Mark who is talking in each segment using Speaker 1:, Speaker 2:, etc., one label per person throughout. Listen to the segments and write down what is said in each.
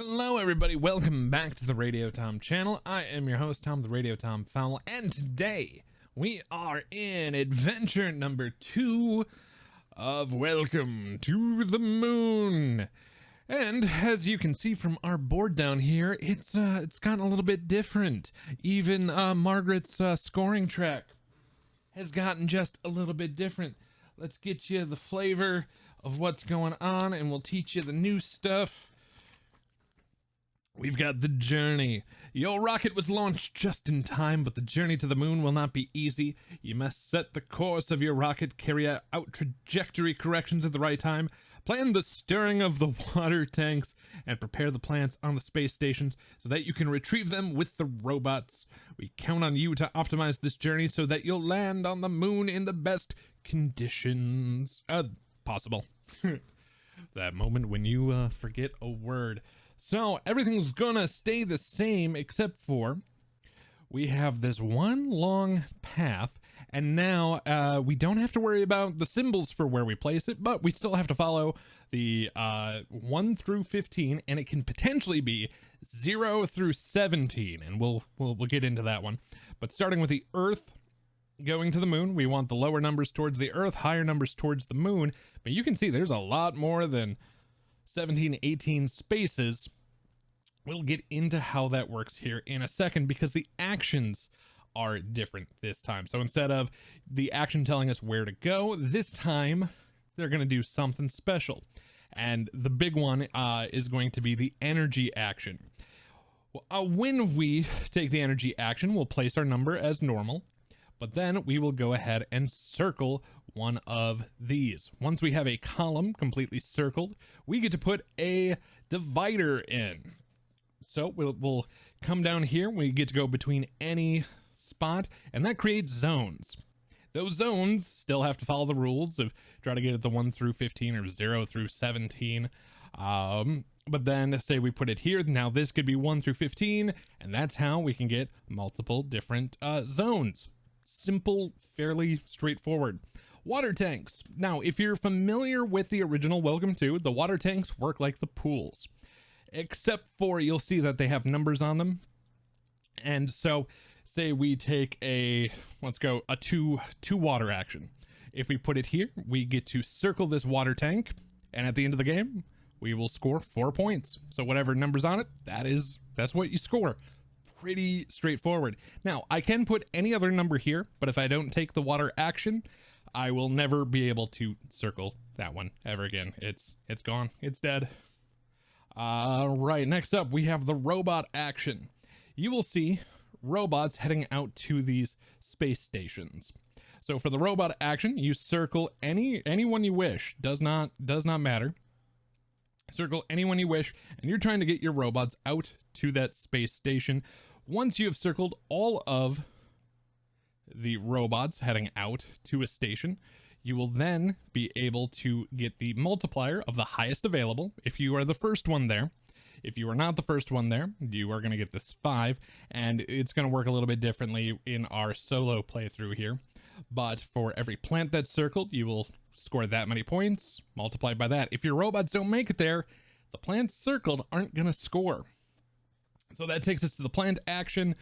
Speaker 1: Hello everybody, welcome back to the Radio Tom channel. I am your host, Tom the Radio Tom Fowle, and today we are in adventure number 2 of Welcome to the Moon. And as you can see from our board down here, it's gotten a little bit different. Even Margaret's scoring track has gotten just a little bit different. Let's get you the flavor of what's going on, and we'll teach you the new stuff. We've got the journey. Your rocket was launched just in time, but the journey to the moon will not be easy. You must set the course of your rocket, carry out trajectory corrections at the right time, plan the stirring of the water tanks, and prepare the plants on the space stations so that you can retrieve them with the robots. We count on you to optimize this journey so that you'll land on the moon in the best conditions possible. That moment when you forget a word. So everything's gonna stay the same except for we have this one long path, and now we don't have to worry about the symbols for where we place it, but we still have to follow the 1 through 15, and it can potentially be 0 through 17, and we'll get into that one. But starting with the Earth going to the moon, we want the lower numbers towards the Earth, higher numbers towards the moon, but you can see there's a lot more than 17, 18 spaces. We'll get into how that works here in a second because the actions are different this time. So instead of the action telling us where to go, this time they're going to do something special. And the big one is going to be the energy action. When we take the energy action, we'll place our number as normal, but then we will go ahead and circle one of these. Once we have a column completely circled, we get to put a divider in. So we'll come down here, we get to go between any spot, and that creates zones. Those zones still have to follow the rules of try to get at the 1 through 15 or 0 through 17. But then say we put it here, now this could be 1 through 15, and that's how we can get multiple different zones. Simple, fairly straightforward. Water tanks. Now, if you're familiar with the original Welcome to, the water tanks work like the pools. Except for you'll see that they have numbers on them. And so say we take a 2 water action. If we put it here, we get to circle this water tank, and at the end of the game, we will score 4 points. So whatever number's on it, that's what you score. Pretty straightforward. Now, I can put any other number here, but if I don't take the water action, I will never be able to circle that one ever again. It's gone. It's dead. Right, next up we have the robot action. You will see robots heading out to these space stations. So for the robot action, you circle anyone you wish. Does not matter. Circle anyone you wish, and you're trying to get your robots out to that space station. Once you have circled all of the robots heading out to a station, you will then be able to get the multiplier of the highest available if you are the first one there. If you are not the first one there, you are going to get this 5, and it's going to work a little bit differently in our solo playthrough here. But for every plant that's circled, you will score that many points multiplied by that. If your robots don't make it there, the plants circled aren't going to score. So that takes us to the plant action.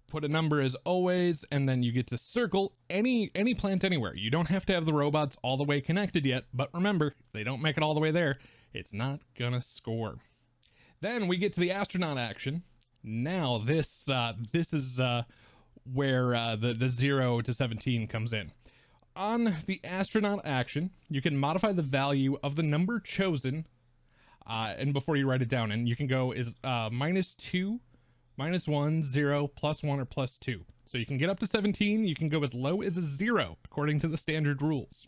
Speaker 1: Put a number as always, and then you get to circle any plant anywhere. You don't have to have the robots all the way connected yet, but remember, if they don't make it all the way there, it's not gonna score. Then we get to the astronaut action. Now this is where the 0 to 17 comes in. On the astronaut action, you can modify the value of the number chosen, and before you write it down, and you can go is -2, -1, 0, +1, or +2. So you can get up to 17. You can go as low as a 0 according to the standard rules.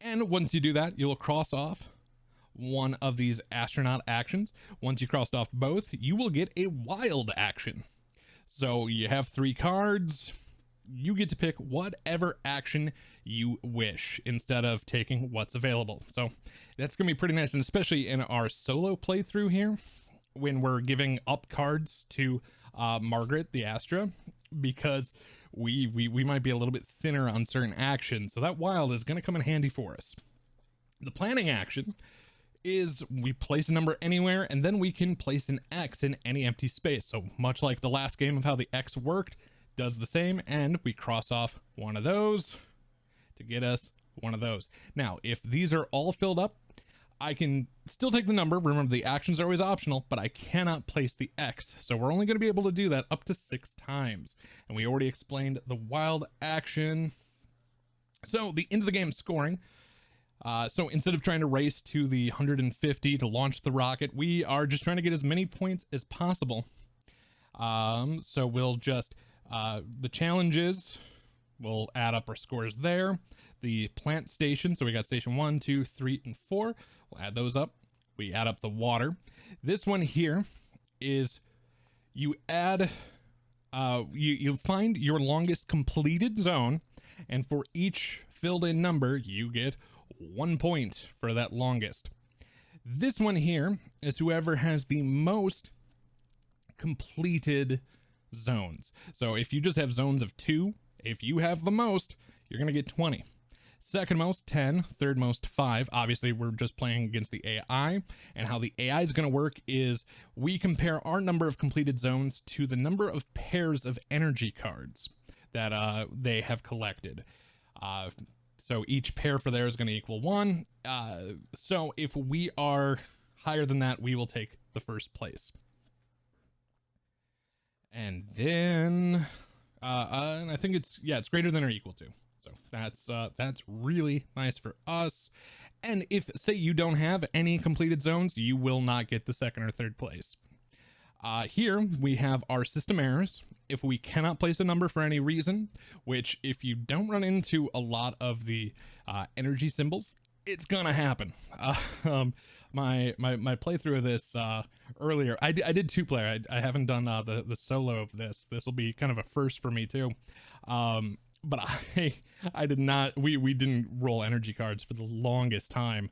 Speaker 1: And once you do that, you'll cross off one of these astronaut actions. Once you crossed off both, you will get a wild action. So you have 3 cards. You get to pick whatever action you wish instead of taking what's available. So that's going to be pretty nice, and especially in our solo playthrough here, when we're giving up cards to Margaret the Astra, because we might be a little bit thinner on certain actions, so that wild is going to come in handy for us. The planning action is we place a number anywhere, and then we can place an X in any empty space. So much like the last game of how the X worked, does the same, and we cross off one of those to get us one of those. Now, if these are all filled up, I can still take the number. Remember, the actions are always optional, but I cannot place the X. So we're only going to be able to do that up to 6 times. And we already explained the wild action. So the end of the game scoring. So instead of trying to race to the 150 to launch the rocket, we are just trying to get as many points as possible. So we'll just, the challenges, we'll add up our scores there. The plant station, so we got station 1, 2, 3, and 4. We'll add those up. We add up the water. This one here is you add, you find your longest completed zone, and for each filled in number, you get 1 point for that longest. This one here is whoever has the most completed zones. So if you just have zones of 2, if you have the most, you're going to get 20. Second most, 10. Third most, 5. Obviously, we're just playing against the AI. And how the AI is going to work is we compare our number of completed zones to the number of pairs of energy cards that they have collected. So each pair for there is going to equal 1. So if we are higher than that, we will take the first place. And then, and I think it's greater than or equal to. So that's really nice for us. And if, say, you don't have any completed zones, you will not get the second or third place. Here we have our system errors. If we cannot place a number for any reason, which if you don't run into a lot of the energy symbols, it's gonna happen. My playthrough of this earlier, I did 2-player. I haven't done the solo of this. This will be kind of a first for me too. But I did not, we didn't roll energy cards for the longest time.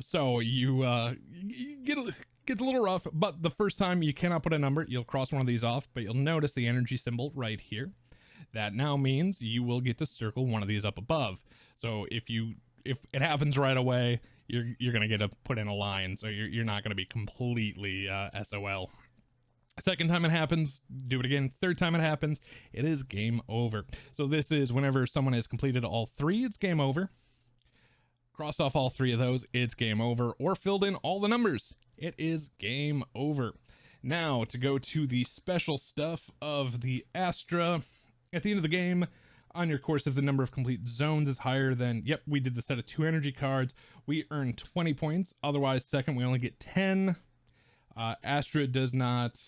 Speaker 1: So you get a little rough, but the first time you cannot put a number, you'll cross one of these off, but you'll notice the energy symbol right here. That now means you will get to circle one of these up above. So if it happens right away, you're gonna get to put in a line, so you're not gonna be completely SOL. Second time it happens, do it again. Third time it happens, it is game over. So this is whenever someone has completed all 3, it's game over. Crossed off all 3 of those, it's game over. Or filled in all the numbers, it is game over. Now, to go to the special stuff of the Astra. At the end of the game, on your course, if the number of complete zones is higher than, yep, we did the set of 2 energy cards, we earn 20 points. Otherwise, second, we only get 10. Astra does not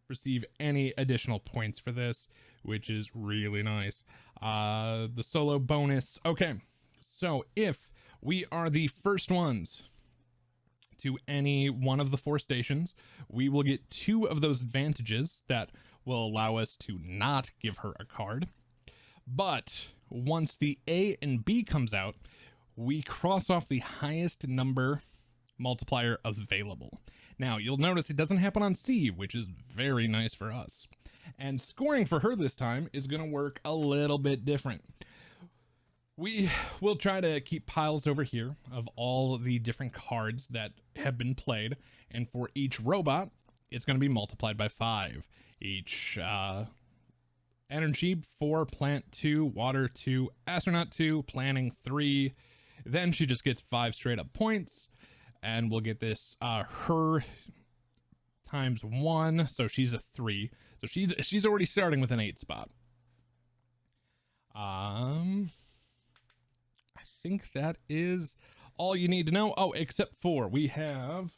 Speaker 1: receive any additional points for this, which is really nice. The solo bonus. Okay, so if we are the first ones to any one of the 4 stations, we will get 2 of those advantages that will allow us to not give her a card. But once the A and B comes out, we cross off the highest number multiplier available. Now, you'll notice it doesn't happen on C, which is very nice for us. And scoring for her this time is going to work a little bit different. We will try to keep piles over here of all the different cards that have been played. And for each robot, it's going to be multiplied by 5. Each energy 4, plant 2, water 2, astronaut 2, planning 3. Then she just gets 5 straight up points. And we'll get this, her times 1, so she's a 3. So she's already starting with an 8 spot. I think that is all you need to know. Oh, except for we have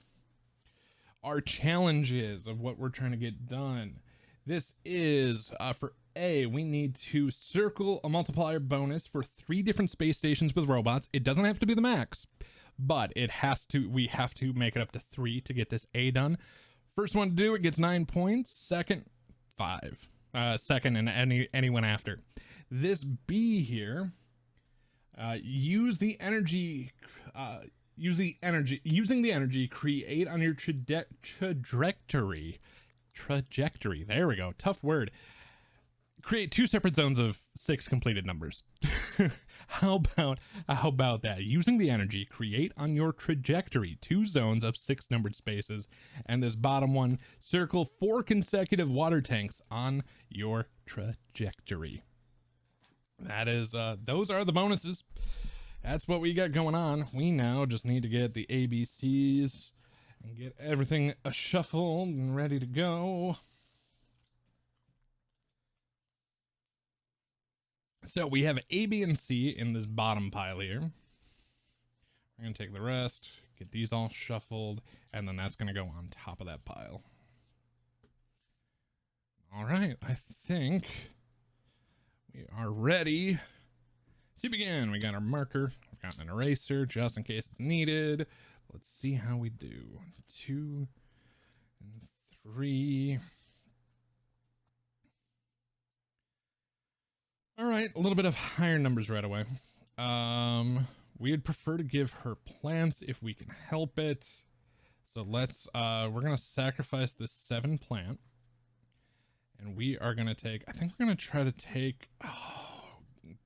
Speaker 1: our challenges of what we're trying to get done. This is, for A, we need to circle a multiplier bonus for 3 different space stations with robots. It doesn't have to be the max, but it has to, we have to make it up to 3 to get this A done. First one to do it gets 9 points. Second, 5. Second, and anyone after. This B here, using the energy, create on your trajectory. There we go. Tough word. create 2 separate zones of 6 completed numbers. how about that? Using the energy, create on your trajectory 2 zones of 6 numbered spaces, and this bottom one, circle 4 consecutive water tanks on your trajectory. That is, those are the bonuses. That's what we got going on. We now just need to get the ABCs and get everything shuffled and ready to go. So we have A, B, and C in this bottom pile here. We're going to take the rest, get these all shuffled, and then that's going to go on top of that pile. All right, I think we are ready to begin. We got our marker, we've got an eraser just in case it's needed. Let's see how we do. 2 and 3. All right, a little bit of higher numbers right away. We'd prefer to give her plants if we can help it. So let's, we're gonna sacrifice this 7 plant. And we are gonna take, I think we're gonna try to take,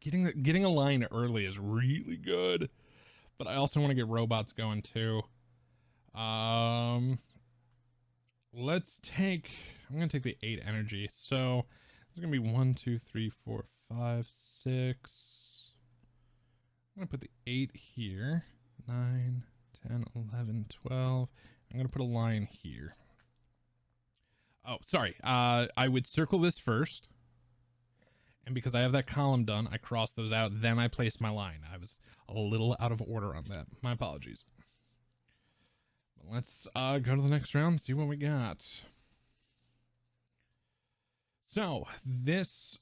Speaker 1: getting a line early is really good. But I also want to get robots going too. Let's take, I'm gonna take the 8 energy. So it's gonna be 1, 2, 3, 4, 5, 6. I'm gonna put the 8 here. 9, 10, 11, 12. I'm gonna put a line here. Oh, sorry. I would circle this first. And because I have that column done, I cross those out. Then I place my line. I was a little out of order on that. My apologies. But let's go to the next round, see what we got. So this,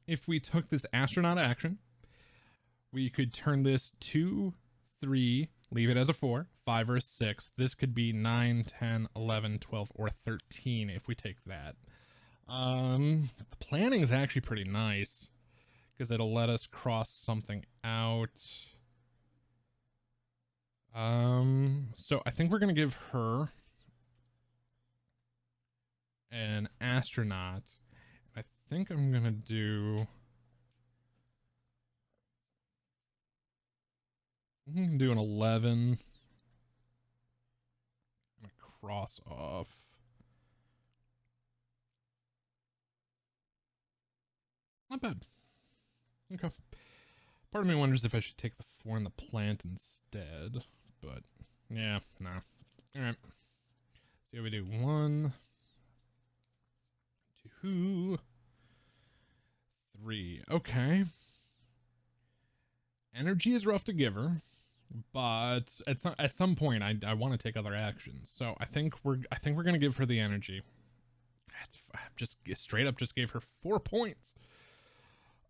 Speaker 1: if we took this astronaut action, we could turn this 2, 3, leave it as a 4, 5 or a 6. This could be 9, 10, 11, 12, or 13 if we take that. The planning is actually pretty nice because it'll let us cross something out. So I think we're gonna give her an astronaut. I think I'm gonna do an 11 and a cross off. Not bad. Okay. Part of me wonders if I should take the 4 and the plant instead, but yeah, no. All right. See how we do. 1, 2, 3. Okay. Energy is rough to give her, but at some point I want to take other actions. So I think we're gonna give her the energy. I just straight up just gave her 4 points.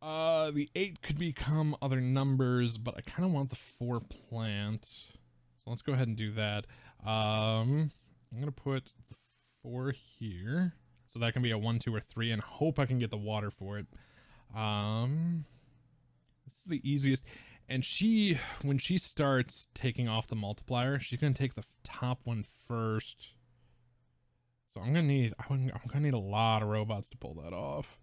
Speaker 1: The 8 could become other numbers, but I kind of want the 4 plant. So let's go ahead and do that. I'm gonna put the 4 here, so that can be a 1, 2, or 3, and hope I can get the water for it. This is the easiest. And when she starts taking off the multiplier, she's gonna take the top one first. So I'm gonna need a lot of robots to pull that off.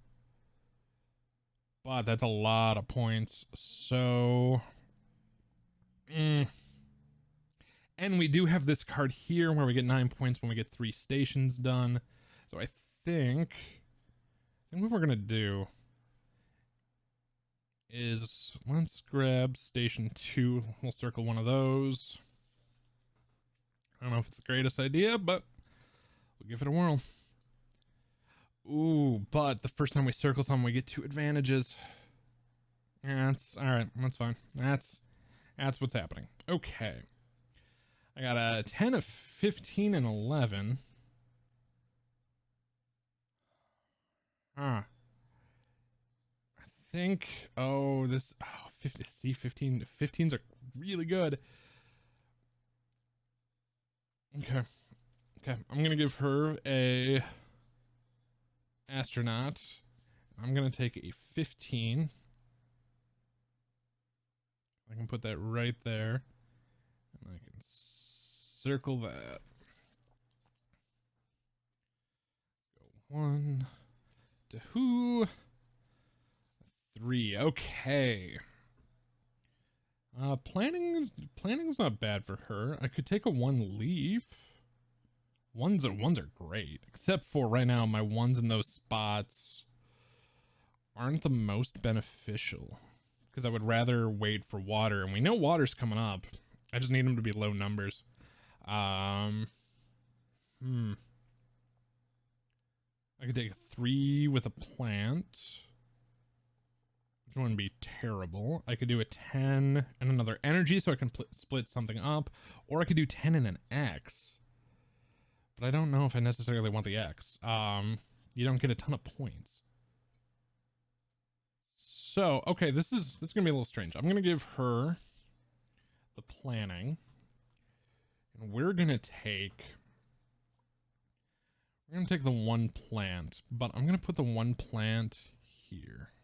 Speaker 1: But that's a lot of points. So, and we do have this card here where we get 9 points when we get 3 stations done. So I think what we're gonna do is let's grab station 2. We'll circle one of those. I don't know if it's the greatest idea, but we'll give it a whirl. Ooh, but the first time we circle something, we get 2 advantages. Yeah, that's all right. That's fine. That's what's happening. Okay. I got a 10, a 15, and 11. I think, 50, see, 15. 15s are really good. Okay. I'm going to give her a astronaut. I'm going to take a 15. I can put that right there. And I can circle that. Go 1, to who? 3. Okay. Planning's not bad for her. I could take a 1 leaf. Ones are great, except for right now my ones in those spots aren't the most beneficial because I would rather wait for water, and we know water's coming up. I just need them to be low numbers. I could take a 3 with a plant, which wouldn't be terrible. I could do a 10 and another energy so I can split something up, or I could do 10 and an X. But I don't know if I necessarily want the X. You don't get a ton of points. So, okay, this is gonna be a little strange. I'm gonna give her the planning, and we're gonna take the 1 plant, but I'm gonna put the 1 plant here.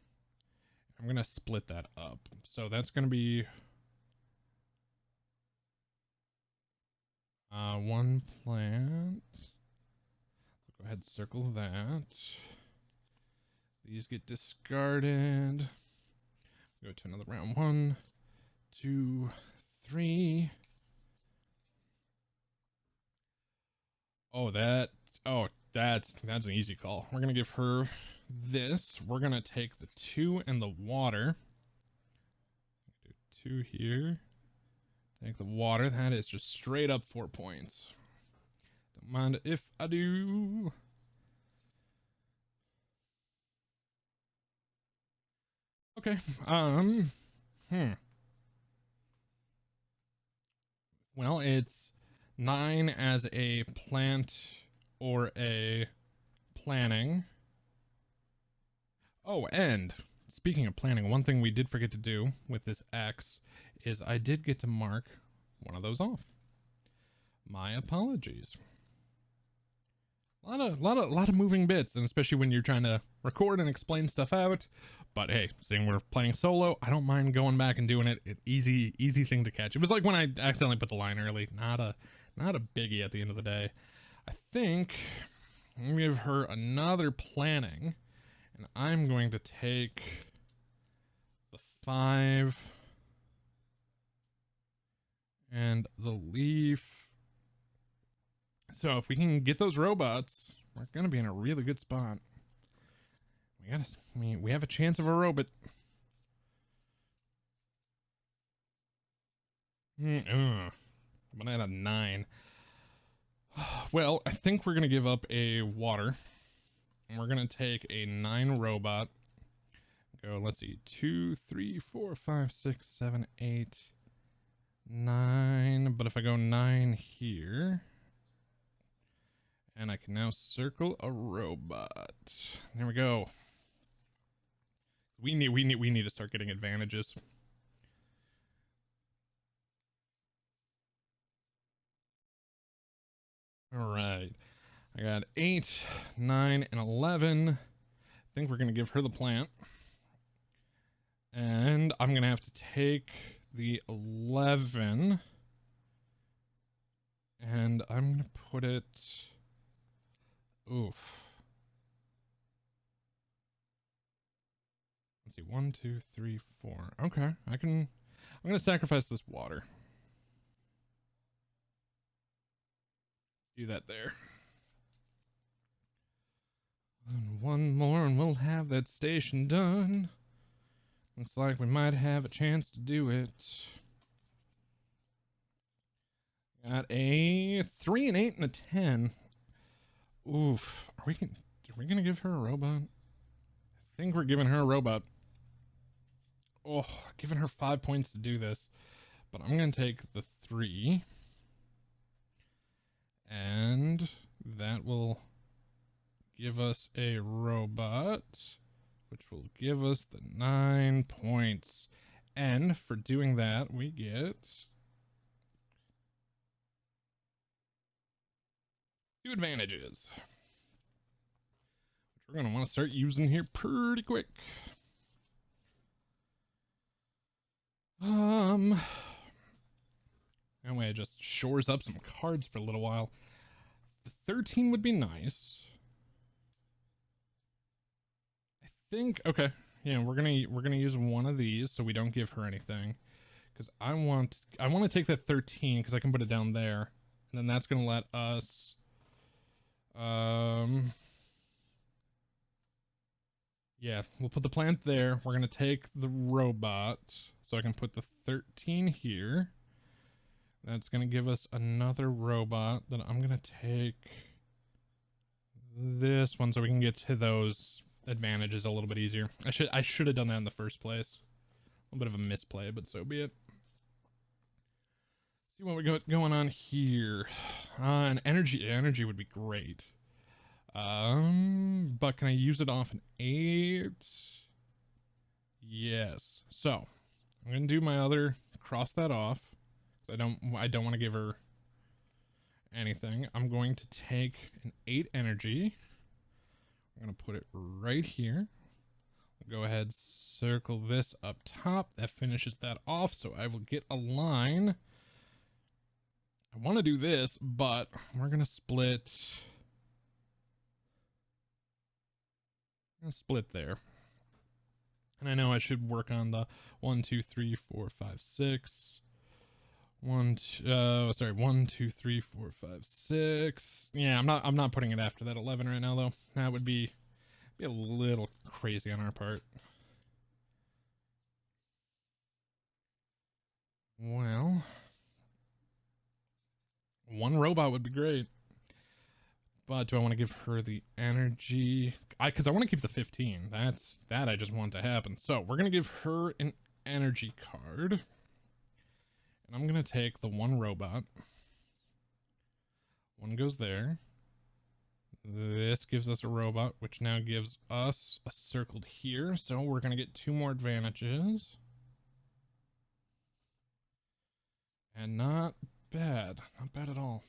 Speaker 1: I'm gonna split that up. So that's gonna be 1 plant. Go ahead, circle that. These get discarded. Go to another round. 1, 2, 3. Oh, that's an easy call. We're gonna give her this. We're gonna take the 2 and the water. Do 2 here. Take the water. That is just straight up 4 points. Don't mind if I do. Okay. Well, it's 9 as a plant or a planning. Oh, and speaking of planning, one thing we did forget to do with this X is I did get to mark one of those off. My apologies. A lot of moving bits, and especially when you're trying to record and explain stuff out. But hey, seeing we're playing solo, I don't mind going back and doing it. Easy thing to catch. It was like when I accidentally put the line early. Not a biggie at the end of the day. I think I'm gonna give her another planning, and I'm going to take the 5 and the leaf. So if we can get those robots, we're gonna be in a really good spot. We have a chance of a robot. But at a 9. Well, I think we're gonna give up a water, and we're gonna take a 9 robot. Go, let's see, 2, 3, 4, 5, 6, 7, 8, 9. But if I go 9 here, and I can now circle a robot. There we go. We need to start getting advantages. All right. I got 8, 9, and 11. I think we're going to give her the plant. And I'm going to have to take the 11. And I'm going to put it... Oof. Let's see, 1, 2, 3, 4. Okay, I'm gonna sacrifice this water. Do that there. And 1 more and we'll have that station done. Looks like we might have a chance to do it. Got a 3, an 8, and a 10. Oof. Are we gonna give her a robot? I think we're giving her a robot. Oh, giving her 5 points to do this. But I'm gonna take the 3. And that will give us a robot, which will give us the 9 points. And for doing that, we get 2 advantages, which we're going to want to start using here pretty quick. That way it just shores up some cards for a little while. The 13 would be nice. think, okay, yeah, we're gonna use one of these so we don't give her anything. Because I want to take that 13 because I can put it down there. And then that's gonna let us yeah, we'll put the plant there. We're gonna take the robot. So I can put the 13 here. That's gonna give us another robot. Then I'm gonna take this one so we can get to those advantages a little bit easier. I should have done that in the first place. A little bit of a misplay, but so be it. See what we got going on here. An energy would be great. But can I use it off an 8? Yes. So I'm gonna do my other, cross that off. I don't want to give her anything. I'm going to take an 8 energy. I'm gonna put it right here. Go ahead, circle this up top. That finishes that off, so I will get a line. I want to do this, but we're gonna split. Split there. And I know I should work on the 1, 2, 3, 4, 5, 6. 1, 2, 3, 4, 5, 6. Yeah, I'm not putting it after that 11 right now though. That would be a little crazy on our part. Well, one robot would be great. But do I want to give her the energy? Because I want to keep the 15. That I just want to happen. So we're going to give her an energy card. And I'm going to take the one robot. One goes there. This gives us a robot, which now gives us a circled here. So we're going to get 2 more advantages. And not bad. Not bad at all.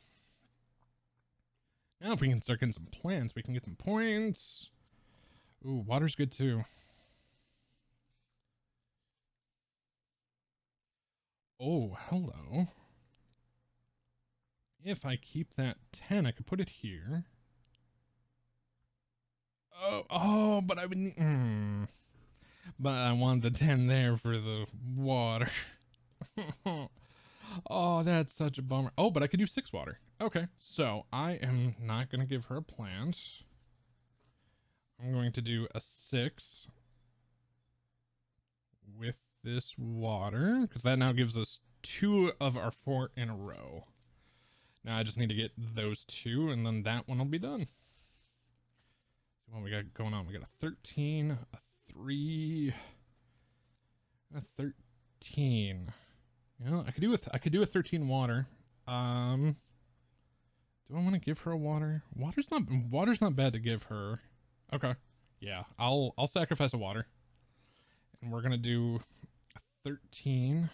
Speaker 1: Now if we can start getting some plants, we can get some points. Ooh, water's good too. Oh, hello. If I keep that 10, I could put it here. Oh, but I would need... But I want the 10 there for the water. Oh, that's such a bummer. Oh, but I could do 6 water. Okay, so I am not going to give her a plant. I'm going to do a 6 with this water, because that now gives us 2 of our 4 in a row. Now I just need to get those 2, and then that one will be done. So what we got going on? We got a 13, a 3, a 13. Yeah, I could do a 13 water. Do I want to give her a water? Water's not bad to give her. Okay. Yeah, I'll sacrifice a water. And we're gonna do a 13.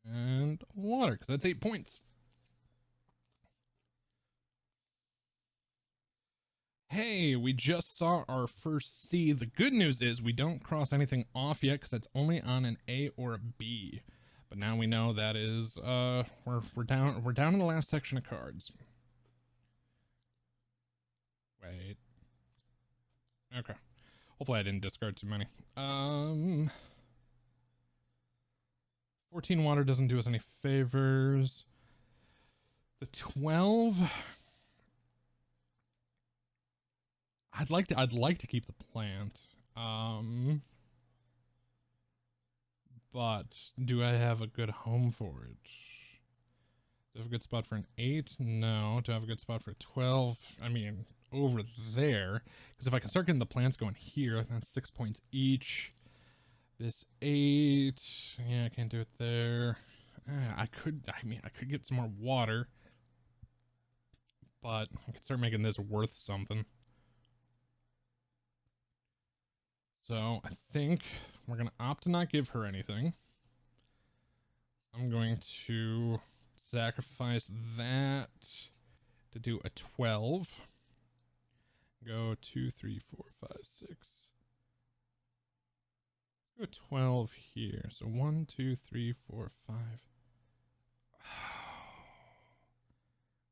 Speaker 1: And water, because that's 8 points. Hey, we just saw our first C. The good news is we don't cross anything off yet because it's only on an A or a B. But now we know that is we're down in the last section of cards. Wait. Okay. Hopefully I didn't discard too many. 14 water doesn't do us any favors. The 12. I'd like to keep the plant. But do I have a good home for it? Do I have a good spot for an 8? No. Do I have a good spot for a 12? I mean, over there. Because if I can start getting the plants going here, that's 6 points each. This 8. Yeah, I can't do it there. I could get some more water. But I could start making this worth something. So I think we're going to opt to not give her anything. I'm going to sacrifice that to do a 12. Go 2, 3, 4, 5, 6. Go 12 here. So 1, 2, 3, 4, 5.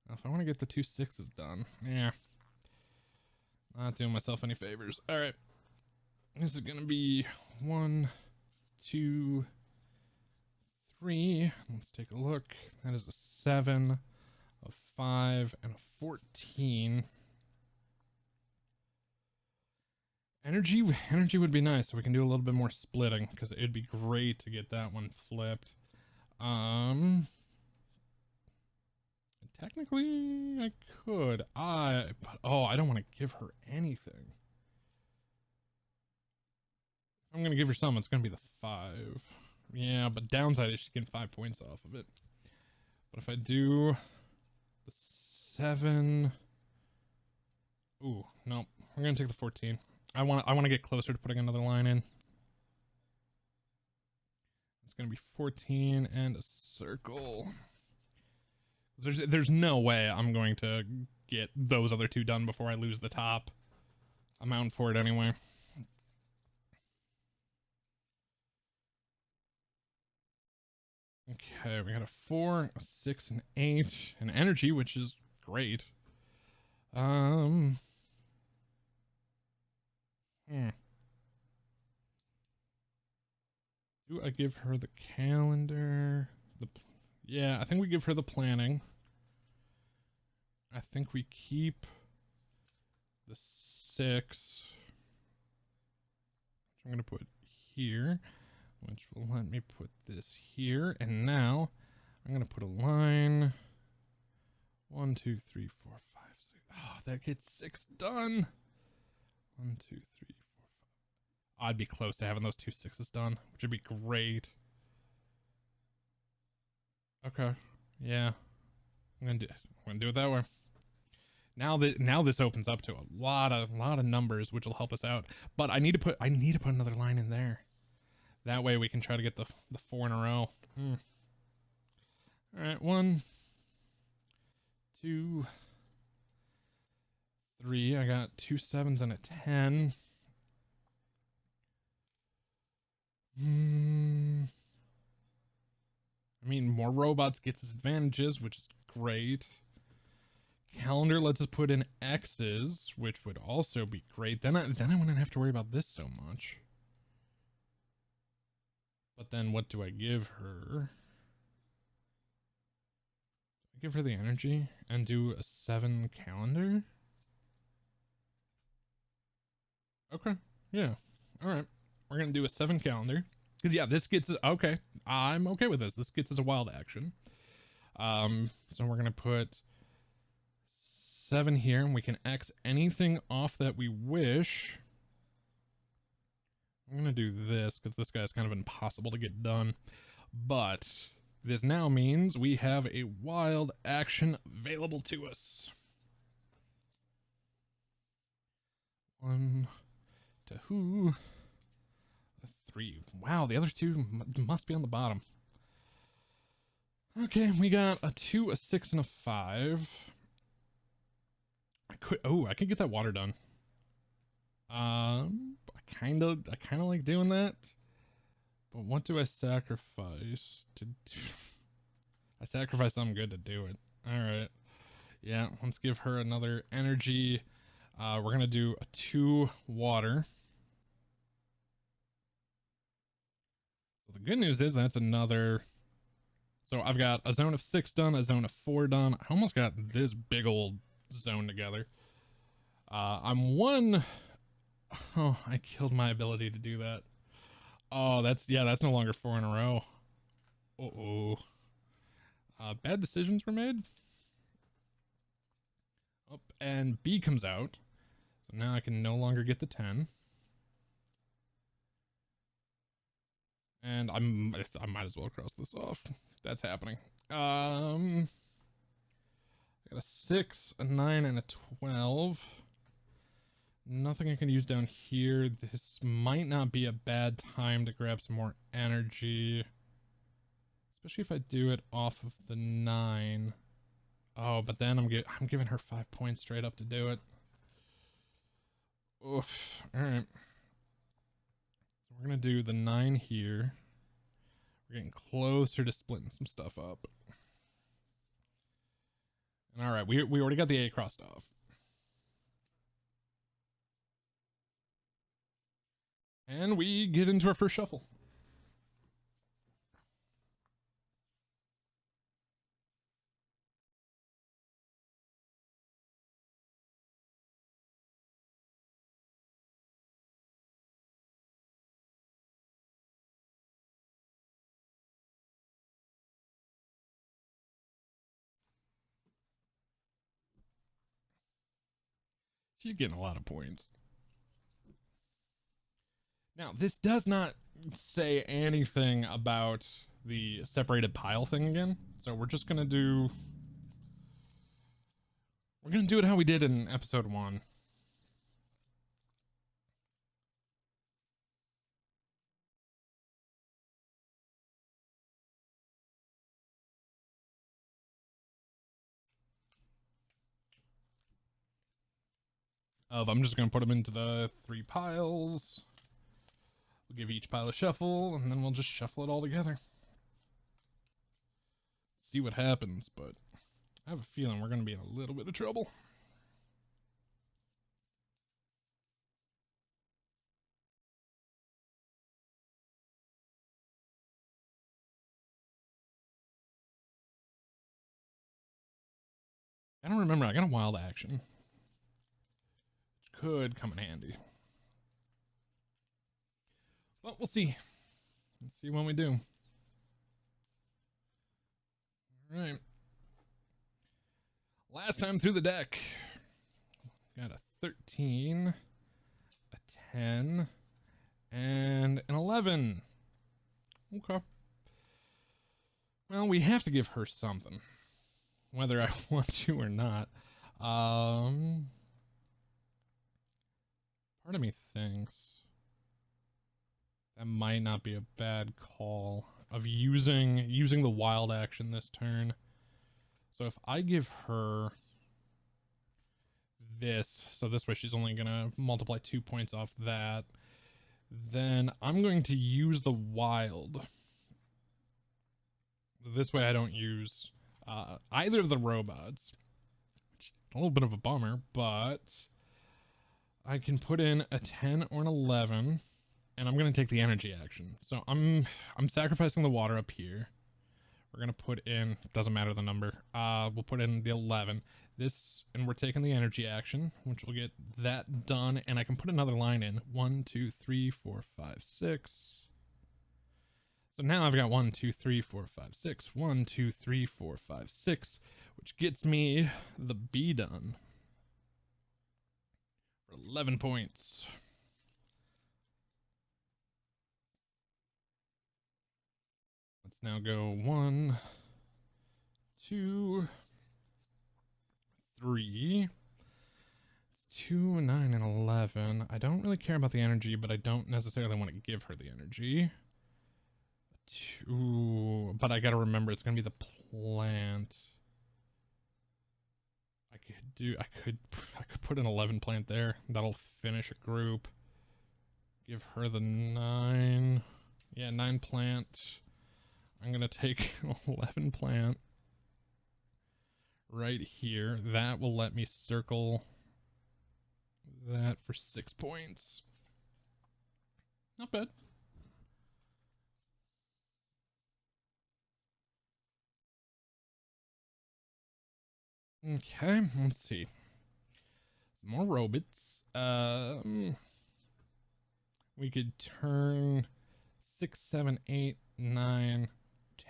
Speaker 1: Now if I want to get the 2 6s done, yeah. Not doing myself any favors. All right. This is gonna be 1, 2, 3. Let's take a look. That is a 7, a 5, and a 14. Energy would be nice, so we can do a little bit more splitting, because it'd be great to get that one flipped. Technically, I could. But I don't want to give her anything. I'm gonna give her some. It's gonna be the 5. Yeah, but downside is she's getting 5 points off of it. But if I do the 7, ooh, no, we're gonna take the 14. I want to get closer to putting another line in. It's gonna be 14 and a circle. There's no way I'm going to get those other two done before I lose the top. I'm out for it anyway. Okay, we got a 4, a 6, an 8, an energy, which is great. Do I give her the calendar? Yeah, I think we give her the planning. I think we keep the 6. Which I'm gonna put here, which will let me put this here. And now I'm gonna put a line. 1, 2, 3, 4, 5, 6. Oh, that gets 6 done. 1, 2, 3, 4, 5. I'd be close to having those 2 6s done, which would be great. Okay, yeah, I'm gonna do it that way. Now this opens up to a lot of numbers, which will help us out. But I need to put another line in there. That way we can try to get the 4 in a row. All right, 1, 2, 3. I got 2 7s and a 10. I mean, more robots gets us advantages, which is great. Calendar lets us put in X's, which would also be great. Then I wouldn't have to worry about this so much. But then what do I give her? I give her the energy and do a 7 calendar? Okay, yeah. All right. We're going to do a 7 calendar. Because, yeah, this gets us... Okay, I'm okay with this. This gets us a wild action. So we're going to put 7 here, and we can X anything off that we wish. I'm going to do this, because this guy's kind of impossible to get done. But this now means we have a wild action available to us. 1, 2... 3. Wow, the other 2 must be on the bottom. Okay, we got a 2, a 6, and a 5. I could get that water done. I kind of like doing that. But what do I sacrifice to do? I sacrifice something good to do it. All right. Yeah, let's give her another energy. We're going to do a 2 water. The good news is that's another. So I've got a zone of 6 done, a zone of 4 done. I almost got this big old zone together. I'm 1. Oh, I killed my ability to do that. Oh, that's no longer 4 in a row. Bad decisions were made. Oh, and B comes out. So now I can no longer get the 10. And I might as well cross this off. That's happening. I got a 6, a 9, and a 12. Nothing I can use down here. This might not be a bad time to grab some more energy. Especially if I do it off of the 9. Oh, but then I'm giving her 5 points straight up to do it. Oof. Alright. We're going to do the 9 here. We're getting closer to splitting some stuff up. And all right, we already got the A crossed off. And we get into our first shuffle. She's getting a lot of points. Now, this does not say anything about the separated pile thing again. So we're just going to do... We're going to do it how we did in episode 1. I'm just going to put them into the 3 piles. We'll give each pile a shuffle, and then we'll just shuffle it all together. See what happens, but I have a feeling we're going to be in a little bit of trouble. I don't remember. I got a wild action, which could come in handy. But we'll see. Let's see when we do. All right. Last time through the deck, got a 13, a 10, and an 11. Okay. Well, we have to give her something, whether I want to or not. Part of me thinks that might not be a bad call of using the wild action this turn. So if I give her this, so this way she's only gonna multiply 2 points off that, then I'm going to use the wild. This way I don't use either of the robots, which is a little bit of a bummer, but I can put in a 10 or an 11, and I'm going to take the energy action. So I'm sacrificing the water up here. We're going to put in, doesn't matter the number, we'll put in the 11. This, and we're taking the energy action, which will get that done, and I can put another line in. 1, 2, 3, 4, 5, 6. So now I've got 1, 2, 3, 4, 5, 6. 1, 2, 3, 4, 5, 6, which gets me the B done for 11 points. Let's now go 1, 2, 3. It's 2, 9, and 11. I don't really care about the energy, but I don't necessarily want to give her the energy. 2, but I gotta remember it's gonna be the plant. I could put an 11 plant there. That'll finish a group. Give her the 9. Yeah, 9 plant. I'm gonna take 11 plant right here. That will let me circle that for 6 points. Not bad. Okay, let's see. Some more robots. We could turn 6, 7, 8, 9,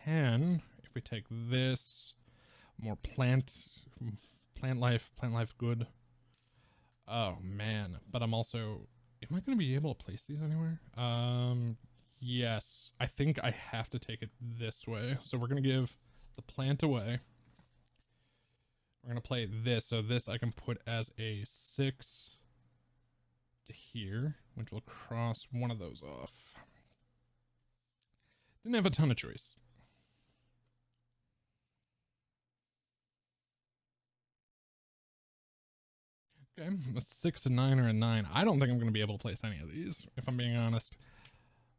Speaker 1: 10. If we take this, more plant life good. Oh man, but I'm also, am I going to be able to place these anywhere? Yes, I think I have to take it this way. So we're going to give the plant away. We're going to play this, so this I can put as a 6 to here, which will cross one of those off. Didn't have a ton of choice. Okay, a 6, a 9, or a 9. I don't think I'm going to be able to place any of these, if I'm being honest.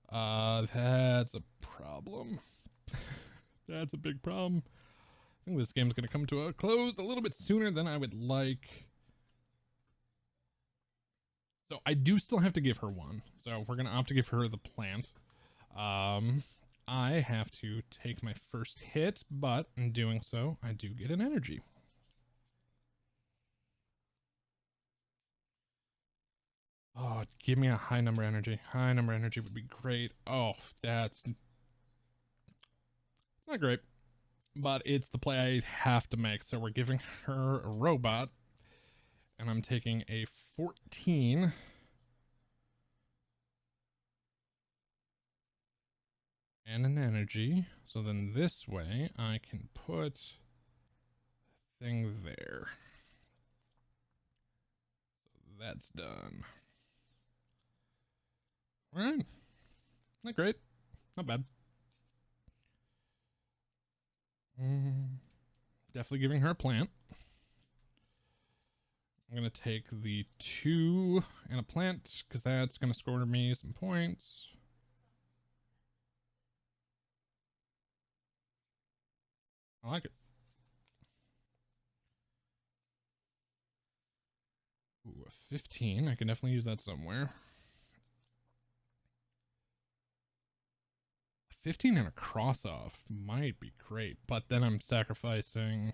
Speaker 1: That's a problem. That's a big problem. I think this game's going to come to a close a little bit sooner than I would like. So I do still have to give her one. So we're gonna opt to give her the plant. I have to take my first hit, but in doing so, I do get an energy. Oh, give me a high number energy. High number energy would be great. Oh, that's not great. But it's the play I have to make. So we're giving her a robot. And I'm taking a 14. And an energy. So then this way I can put a thing there. So that's done. Alright. Not great. Not bad. Definitely giving her a plant. I'm going to take the 2 and a plant because that's going to score me some points. I like it. Ooh, a 15. I can definitely use that somewhere. 15 and a cross off might be great, but then I'm sacrificing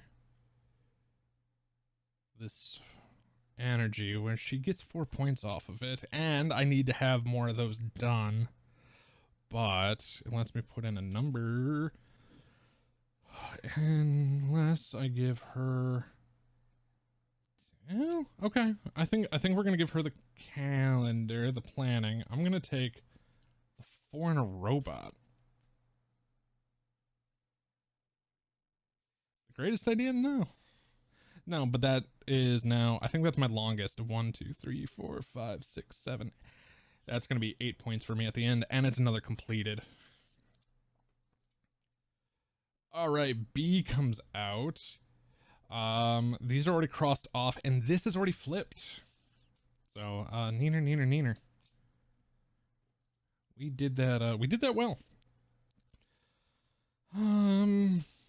Speaker 1: this energy where she gets 4 points off of it, and I need to have more of those done. But it lets me put in a number unless I give her. Oh, okay. I think we're gonna give her the calendar, the planning. I'm gonna take the 4 and a robot. Greatest idea? No, but that is now, I think that's my longest. 1 2 3 4 5 6 7. That's gonna be 8 points for me at the end, and it's another completed. All right, B comes out. These are already crossed off, and this is already flipped. So neener. We did that well.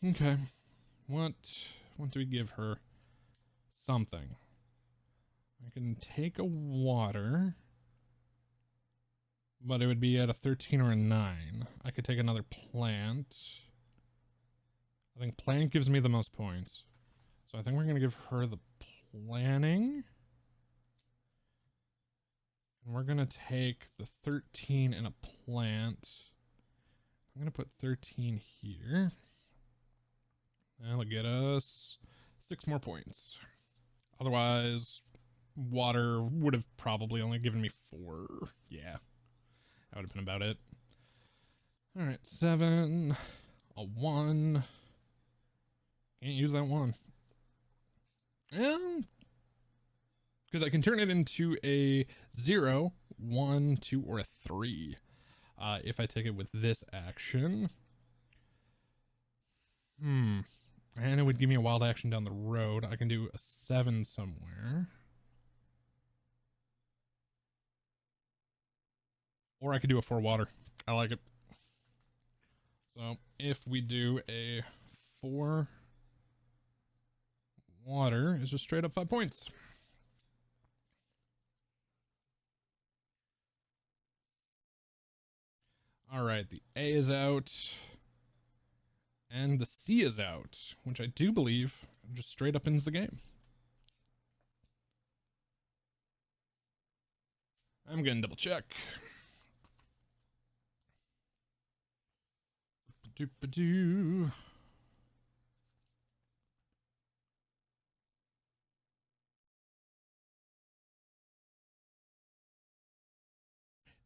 Speaker 1: Okay. What do we give her? Something. I can take a water, but it would be at a 13 or a 9. I could take another plant. I think plant gives me the most points. So I think we're going to give her the planning. And we're going to take the 13 and a plant. I'm going to put 13 here. That'll get us 6 more points. Otherwise, water would have probably only given me 4. Yeah, that would have been about it. All right, 7, a 1. Can't use that 1. Yeah, because I can turn it into a 0, 1, 2, or a 3 if I take it with this action. And it would give me a wild action down the road. I can do a 7 somewhere. Or I could do a 4 water. I like it. So if we do a 4 water, it's just straight up 5 points. All right, the A is out. And the C is out, which I do believe just straight up ends the game. I'm gonna double check. Doop-a-doo.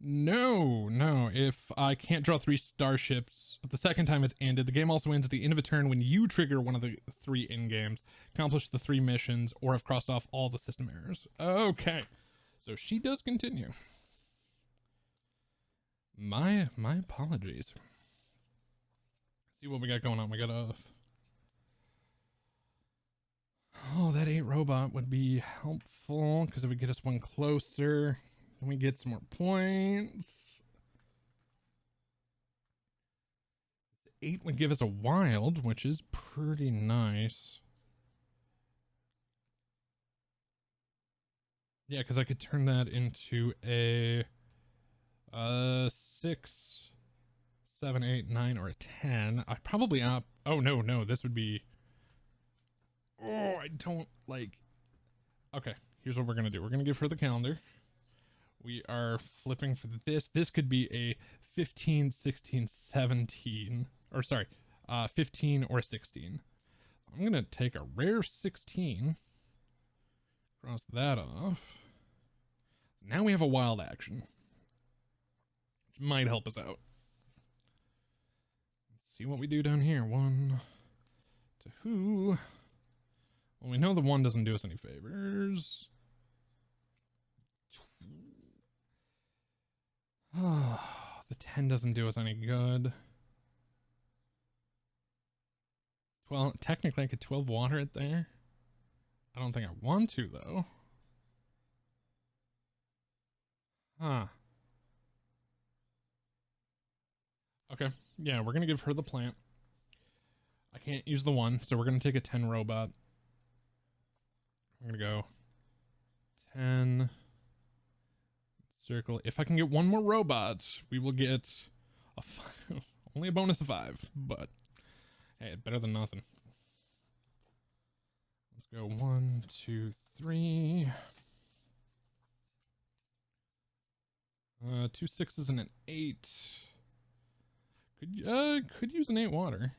Speaker 1: No. If I can't draw 3 starships the second time it's ended, the game also ends at the end of a turn when you trigger one of the 3 end games, accomplish the 3 missions, or have crossed off all the system errors. Okay, so she does continue. My apologies. See what we got going on. We got a. Oh, that 8 robot would be helpful because it would get us 1 closer. Then we get some more points. 8 would give us a wild, which is pretty nice. Yeah, because I could turn that into a 6, 7, 8, 9, or a 10. I probably opt. Oh no, this would be. Oh, I don't like. Okay, here's what we're gonna do. We're gonna give her the calendar. We are flipping for this. This could be a 15, 16, 17, or sorry, 15 or 16. I'm gonna take a rare 16. Cross that off. Now we have a wild action. Which might help us out. Let's see what we do down here. 1 to who? Well, we know the 1 doesn't do us any favors. The 10 doesn't do us any good. 12, technically I could 12 water it there. I don't think I want to though. Huh. Okay, yeah, we're gonna give her the plant. I can't use the 1, so we're gonna take a 10 robot. We're gonna go 10 circle. If I can get 1 more robot, we will get a only a bonus of 5, but hey, better than nothing. Let's go 1, 2, 3. 2 6s and an 8. Could use an 8 water,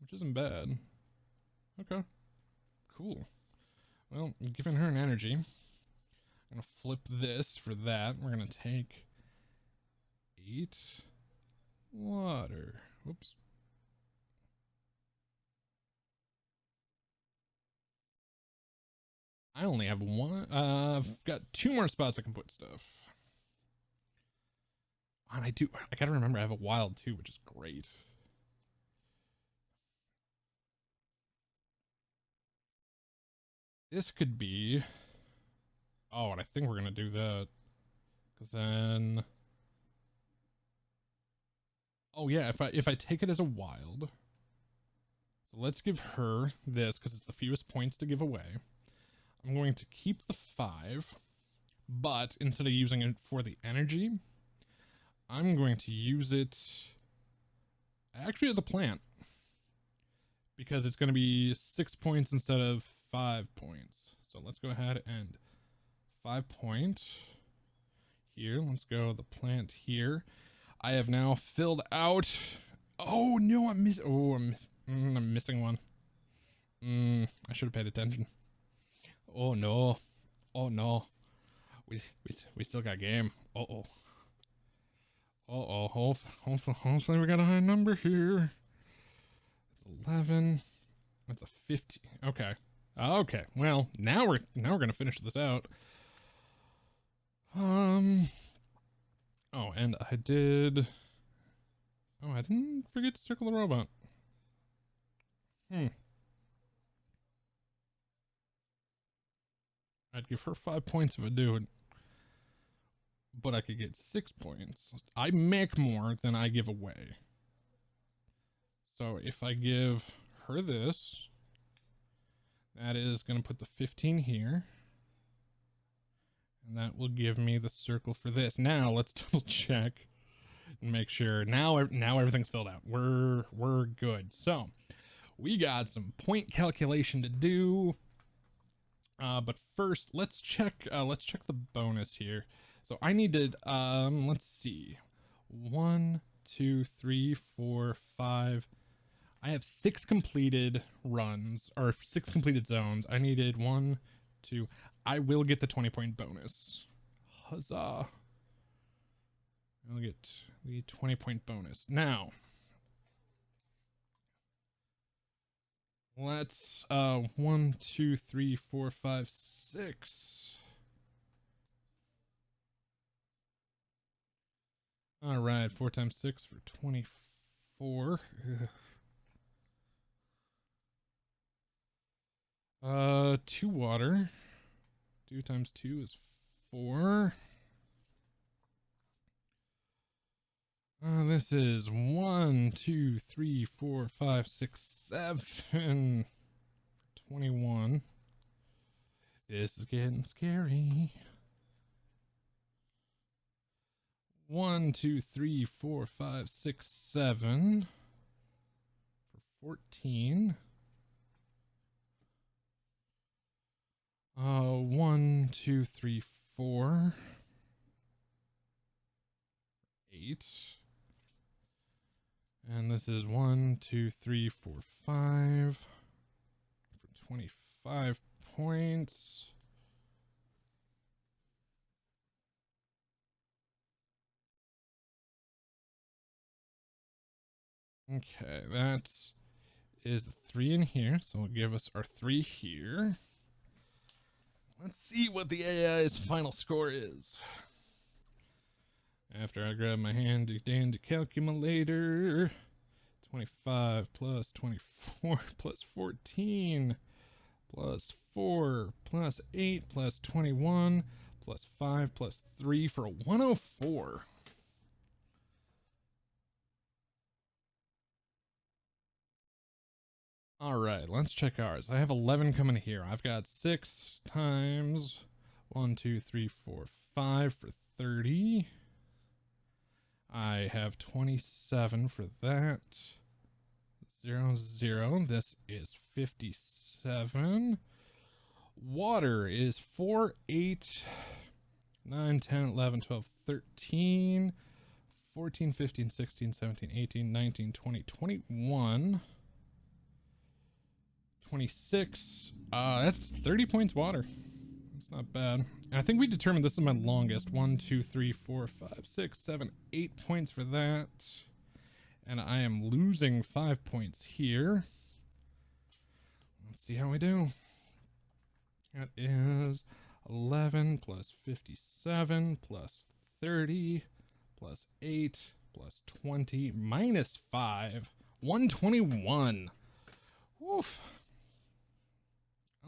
Speaker 1: which isn't bad. Okay, cool. Well, giving her an energy. I'm gonna flip this for that. We're gonna take 8 water. Whoops. I only have 1. I've got 2 more spots I can put stuff. And I gotta remember I have a wild too, which is great. This could be. Oh, and I think we're gonna do that. Because then. Oh yeah, if I take it as a wild. So let's give her this because it's the fewest points to give away. I'm going to keep the 5, but instead of using it for the energy, I'm going to use it actually as a plant because it's going to be 6 points instead of 5 points. So let's go ahead and 5 point here. Let's go the plant here. I have now filled out. Oh no, I'm missing. Oh, I'm missing one. I should have paid attention. Oh no. Oh no. We still got game. Uh-oh. Uh-oh. Hopefully we got a high number here. 11. That's a 15. Okay. Okay. Well, now we're gonna finish this out. Oh, and I did. Oh, I didn't forget to circle the robot. I'd give her 5 points if I do it. But I could get 6 points. I make more than I give away. So if I give her this, that is going to put the 15 here. And that will give me the circle for this. Now let's double check and make sure. Now everything's filled out. We're good. So we got some point calculation to do. But first, let's check the bonus here. So I needed, let's see, 1, 2, 3, 4, 5. I have 6 completed runs, or 6 completed zones. I needed 1, 2. I will get the 20-point bonus. Huzzah. I'll get the 20-point bonus. Now, let's, 1, 2, 3, 4, 5, 6. All right, 4 times 6 for 24. Ugh. 2 water. 2 times 2 is 4. This is 1, 2, 3, 4, 5, 6, 7. 21. This is getting scary. 1, 2, 3, 4, 5, 6, 7 for 14. 1, 2, 3, 4, 8. And this is 1, 2, 3, 4, 5 for 25 points. Okay, that is 3 in here, so we'll give us our 3 here. Let's see what the AI's final score is. After I grab my handy dandy calculator, 25 plus 24 plus 14 plus 4 plus 8 plus 21 plus 5 plus 3 for a 104. All right, let's check ours. I have 11 coming here. I've got 6 times 1, 2, 3, 4, 5 for 30. I have 27 for that. 0, 0. This is 57. Water is 4, 8, 9, 10, 11, 12, 13, 14, 15, 16, 17, 18, 19, 20, 21. 26. That's 30 points water. That's not bad. And I think we determined this is my longest. 1, 2, 3, 4, 5, 6, 7, 8 points for that. And I am losing 5 points here. Let's see how we do. That is 11 plus 57 plus 30 plus 8 plus 20 minus 5. 121. Woof.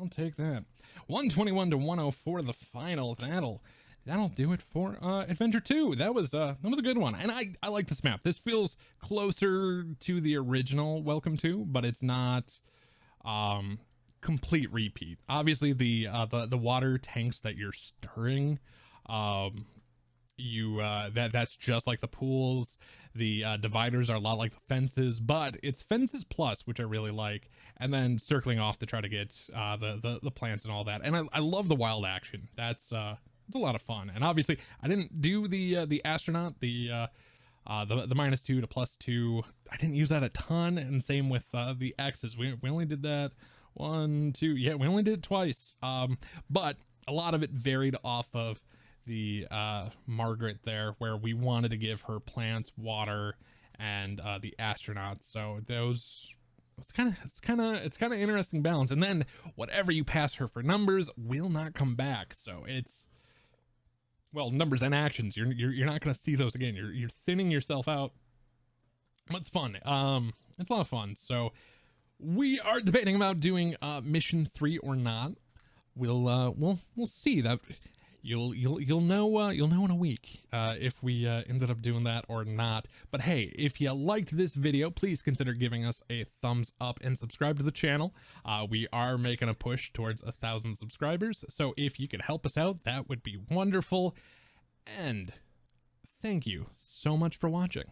Speaker 1: I'll take that. 121 to 104, the final. That'll do it for Adventure 2. That was a good one, and I like this map. This feels closer to the original Welcome To, but it's not complete repeat. Obviously, the water tanks that you're stirring, that's just like the pools. The dividers are a lot like the fences, but it's fences plus, which I really like, and then circling off to try to get the plants and all that. And I love the wild action. It's a lot of fun. And obviously I didn't do the astronaut, the -2 to +2. I didn't use that a ton, and same with the X's. We only did that 1, 2. Yeah, we only did it twice. But a lot of it varied off of the Margaret there, where we wanted to give her plants, water, and the astronauts. So it's kind of interesting balance. And then whatever you pass her for numbers will not come back. So it's, well, numbers and actions. You're not going to see those again. You're thinning yourself out. But it's fun. It's a lot of fun. So we are debating about doing mission 3 or not. We'll see. That you'll know in a week if we ended up doing that or not. But hey, if you liked this video, please consider giving us a thumbs up and subscribe to the channel. We are making a push towards 1,000 subscribers, so if you could help us out, that would be wonderful. And thank you so much for watching.